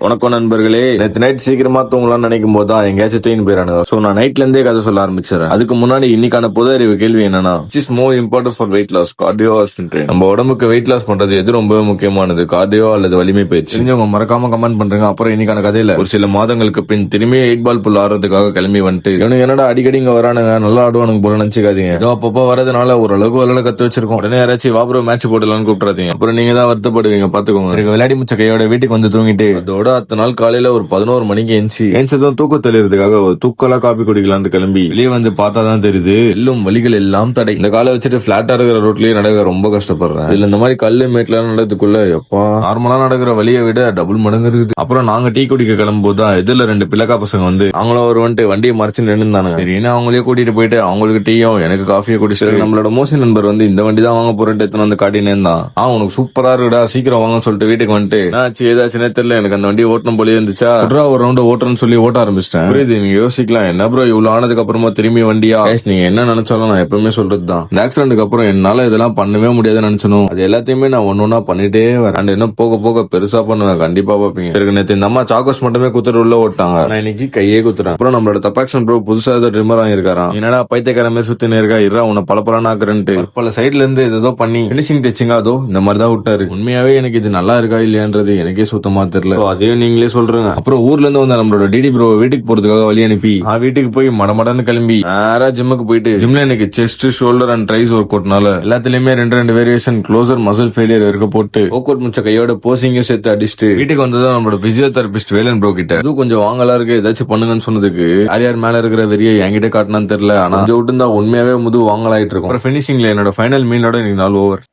வணக்கம் நண்பர்களே. நேற்று நைட் சீக்கிரமா தூங்கலாம்னு நினைக்கும் போது தான் எங்கேயாச்சும் தூங்கி போயிடானுங்க. சோ நான் நைட்ல இருந்தே கதை சொல்ல ஆரம்பிச்சிடறேன். அதுக்கு முன்னாடி இன்னைக்கான பொது அறிவு கேள்வி என்னன்னா, is more important for weight loss, cardio or strength training? நம்ம உடம்புக்கு வெயிட் லாஸ் பண்றது எது ரொம்பவே முக்கியமானது, கார்டியோ அல்லது வலிமை பயிற்சி? தெரிஞ்சவங்க மறக்காம கமெண்ட் பண்றீங்க. அப்புறம் இன்னைக்கான கதையில ஒரு சில மாதங்களுக்கு பின் திரும்பி 8 பால் புல் ஆடுறதுக்காக கிளம்பி வந்துட்டு இவனுக்கு என்னடா அடிக்கடி இங்க வரானுங்க, நல்லா ஆடுவானுங்க போல நினைச்சுக்காதீங்க. ஏதோ அப்பப்போ வரதுனால ஓரளவுக்கு விளையாட கத்து வச்சிருக்கோம். உடனே யாராச்சும் வாபுரம் மேட்ச் போடலாம்னு கூப்பிடாதீங்க. அப்புறம் நீங்க தான் வருத்தப்படுவீங்க. பாத்துக்கோங்க. விளையாடி முச்ச கையோட வீட்டுக்கு வந்து தூங்கிட்டு அதோட அடுத்த நாள் காலையில ஒரு 11 மணிக்கு எஞ்சதும் தூக்க தெளிறதுக்காக ஒரு தூக்கலா காப்பி குடிக்கலான்னு கிளம்பி வெளியே வந்து பார்த்தாதான் தெரியுது எல்லும் வழிகள் எல்லாம் தடை. இந்த காலை வச்சுட்டு பிளாட்டா இருக்கிற ரோட்லயே நடக்க ரொம்ப கஷ்டப்படுறேன். இதுல இந்த மாதிரி கல்லு மேட்ல நடக்கிறதுக்குள்ள எப்பா நார்மலா நடக்கிற வழியை விட டபுள் மடங்கு இருக்குது. அப்புறம் நாங்க டீ குடிக்க கிளம்பும் போதுதான் எதிரில 2 பிள்ளைக்கா பசங்க வந்து அவங்களும் ஒரு வந்துட்டு வண்டியை மறைச்சு நின்றுந்தானுங்க. சரின்னு அவங்களே கூட்டிட்டு போயிட்டு அவங்களுக்கு டீயும் எனக்கு காஃபியை குடிச்சிட்டு நம்மளோட மோசி நண்பர் வந்து இந்த வண்டி தான் வாங்க போறேன் எடுத்து வந்து காட்டினே தான். உனக்கு சூப்பரா இருக்குடா, சீக்கிரம் வாங்கன்னு சொல்லிட்டு வீட்டுக்கு வந்துட்டு ஆச்சு ஏதாச்சுன்னே தெரியல, எனக்கு அந்த வண்டி ஓட்டணும் போலயே இருந்துச்சா, ஒரு ரவுண்ட் ஓட்டுறேன்னு சொல்லி ஓட்ட ஆரம்பிச்சிட்டேன். புரியுது, நீங்க யோசிக்கலாம் என்ன ப்ரோ இவ்வளவு ஆனதுக்கு அப்புறமா திரும்பி வண்டியா? நீங்க என்ன நினைச்சாலும் நான் எப்பவுமே சொல்றதுதான், இந்த ஆக்சிடென்ட்க்கு அப்புறம் என்னால இதெல்லாம் பண்ணவே முடியாதுன்னு நினைச்சனும் அது எல்லாத்தையுமே நான் ஒன்னொன்னா பண்ணிட்டே வரேன். அண்ட் இன்னும் போக போக பெருசா பண்ணுவேன், கண்டிப்பா பாப்பீங்க. இருக்கு நேத்து இந்த அம்மா சாக்கோஸ் மட்டுமே குத்துட்டு உள்ள ஓட்டாங்க, நான் இன்னைக்கு கையே குத்துறேன். அப்புறம் நம்மளோட தப்பாக்ஷன் ப்ரோ புதுசா ஏதோ ட்ரிம்மர் வாங்கியிருக்காராம். என்னடா பைத்தியக்கார மாதிரி சுத்தினே இருக்கா, இரா உன்னை பலப்பலான்னு ஆக்குறேன்ட்டு பல சைட்ல இருந்து ஏதோ பண்ணி பினிஷிங் டச்சிங்கா அதோ இந்த மாதிரி தான் விட்டாரு. உண்மையாவே எனக்கு இது நல்லா இருக்கா இல்லையான்றது எனக்கே சுத்தமா தெரியல. அதையும் நீங்களே சொல்றேங்க. அப்புறம் ஊர்ல இருந்து வந்து நம்மளோட டிடி ப்ரோ வீட்டுக்கு போறதுக்காக வழி அனுப்பி வீட்டுக்கு போய் மடமடன்னு கிளம்பி நேரா ஜிம்முக்கு போயிட்டு ஜிம்ல எனக்கு செஸ்ட் ஷோல்டர் அண்ட் ட்ரைஸ் ஒர்க் அவுட்னால எல்லாத்துலயுமே 2 வேரியேஷன் க்ளோசர் மசில் ஃபெயிலியர் இருக்க போட்டு ஒர்க் அவுட் முடிச்ச கையோட போசிங்கும் சேர்த்து அடிச்சுட்டு வீட்டுக்கு வந்ததான் நம்மளோட பிசியோதெரபிஸ்ட் வேலன் ப்ரோ கிட்ட இது கொஞ்சம் வாங்கலா இருக்கு ஏதாச்சும் பண்ணுங்கன்னு சொன்னதுக்கு யார் மேல இருக்கிற வெறிய என்கிட்ட காட்டினான்னு தெரியல. ஆனா விட்டு தான் உண்மையாவே முது வாங்கலாயிட்டு இருக்கும். அப்புறம் பினிஷிங்ல என்னோட ஃபைனல் மீனோட இன்னைக்கு நாள் ஓவர்.